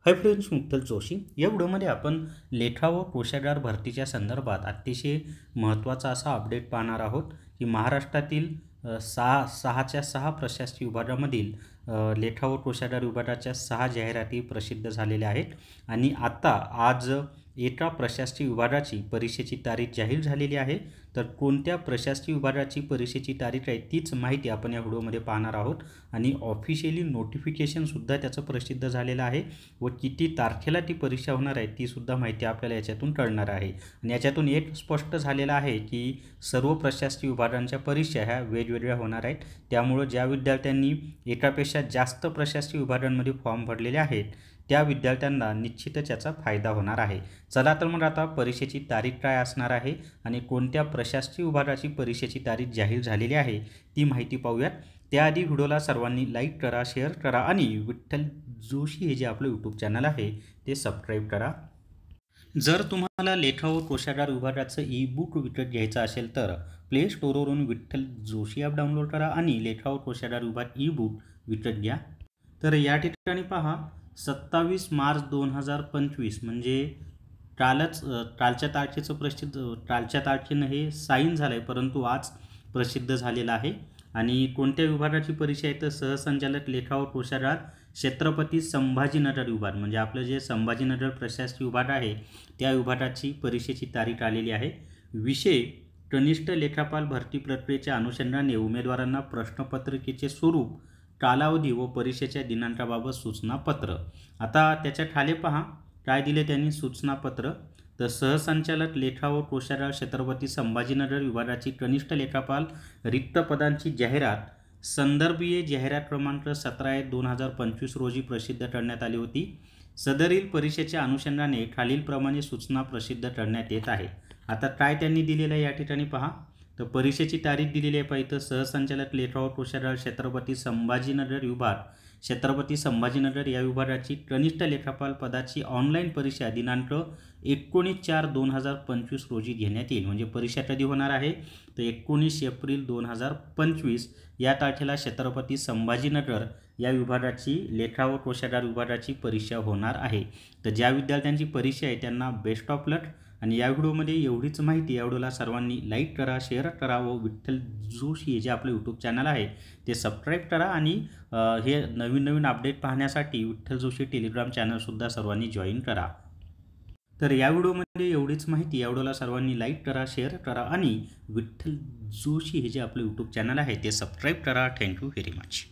Hi friends, मुक्तल Joshi या व्हिडिओमध्ये आपण लेखा व कोषागार भरतीच्या संदर्भात अतिशय महत्त्वाचा असा अपडेट पाहणार आहोत की महाराष्ट्रातील सहाच्या सहा प्रशासकीय विभागामधील लेखा व कोषागार विभागाच्या 6 जाहिराती प्रसिद्ध झालेल्या आहेत आणि आता आज एका प्रशासकीय विभागाची परीक्षेची तारीख जाहीर झालेली आहे। तर कोणत्या प्रशासकीय विभागाची परीक्षेची तारीख आहे तीच माहिती आपण या व्हिडिओमध्ये पाहणार आहोत आणि ऑफिशियली नोटिफिकेशन सुद्धा त्याचं प्रसिद्ध झालेलं आहे व किती तारखेला ती परीक्षा होणार आहे ती सुद्धा माहिती आपल्याला याच्यातून कळणार आहे। आणि याच्यातून एक स्पष्ट झालेलं आहे की सर्व प्रशासकीय विभागांच्या परीक्षा ह्या वेगवेगळ्या होणार आहेत। त्यामुळे ज्या विद्यार्थ्यांनी एकापेक्षा जास्त प्रशासकीय विभागांमध्ये फॉर्म भरलेले आहेत त्या विद्यार्थ्यांना निश्चितच याचा फायदा होणार आहे। चला तर मग आता परीक्षेची तारीख काय असणार आहे आणि कोणत्या प्रशासकीय विभागाची परीक्षेची तारीख जाहीर झालेली आहे ती माहिती पाहूयात। त्याआधी व्हिडिओला सर्वांनी लाईक करा, शेअर करा आणि विठ्ठल जोशी हे जे आपलं यूट्यूब चॅनल आहे ते सबस्क्राईब करा। जर तुम्हाला लेखा व कोषागार विभागाचं ई बुक विकत घ्यायचं असेल तर प्ले स्टोरवरून विठ्ठल जोशी ॲप डाउनलोड करा आणि लेखा व कोषागार विभाग ई बुक विकत घ्या। तर या ठिकाणी पहा 27 मार्च 2025 म्हणजे कालच्या तारखेनं हे साईन झालं आहे, परंतु आज प्रसिद्ध झालेलं आहे। आणि कोणत्या विभागाची परीक्षा आहे तर सहसंचालक लेखा व कोषागार छत्रपती संभाजीनगर विभाग म्हणजे आपलं जे संभाजीनगर प्रशासकीय विभाग आहे त्या विभागाची परीक्षेची तारीख आलेली आहे। विषय कनिष्ठ लेखापाल भरती प्रक्रियेच्या अनुषंगाने उमेदवारांना प्रश्नपत्रिकेचे स्वरूप, कालावधी व परीक्षेच्या दिनांकाबाबत सूचनापत्र। आता त्याच्या खाली पहा काय दिले त्यांनी सूचनापत्र। तर सहसंचालक लेखा व कोषागार छत्रपती संभाजीनगर विभागाची कनिष्ठ लेखापाल रिक्त पदांची जाहिरात संदर्भीय जाहिरात क्रमांक 17/2025 रोजी प्रसिद्ध करण्यात आली होती। सदरील परीक्षेच्या अनुषंगाने खालीलप्रमाणे सूचना प्रसिद्ध करण्यात येत आहे। आता काय त्यांनी दिलेलं आहे या ठिकाणी पहा। तर परीक्षेची तारीख दिलेली आहे पाहिजे तर सहसंचालक लेखा व कोषागार छत्रपती संभाजीनगर विभाग छत्रपती संभाजीनगर या विभागाची कनिष्ठ लेखापाल पदाची ऑनलाईन परीक्षा दिनांक 19/4/2025 रोजी घेण्यात येईल। म्हणजे परीक्षा कधी होणार आहे तर 19 एप्रिल 2025 या तारखेला छत्रपती संभाजीनगर या विभागाची लेखा व कोषागार विभागाची परीक्षा होणार आहे। तर ज्या विद्यार्थ्यांची परीक्षा आहे त्यांना बेस्ट ऑफ लक। आणि या व्हिडिओमध्ये एवढीच माहिती। या व्हिडिओला सर्वांनी लाईक करा, शेअर करा व विठ्ठल जोशी हे जे आपलं यूट्यूब चॅनल आहे ते सबस्क्राईब करा आणि हे नवीन अपडेट पाहण्यासाठी विठ्ठल जोशी टेलिग्राम चॅनलसुद्धा सर्वांनी जॉईन करा। तर या व्हिडिओमध्ये एवढीच माहिती। या व्हिडिओला सर्वांनी लाईक करा, शेअर करा आणि विठ्ठल जोशी हे जे आपलं यूट्यूब चॅनल आहे ते सबस्क्राईब करा। Thank you very much.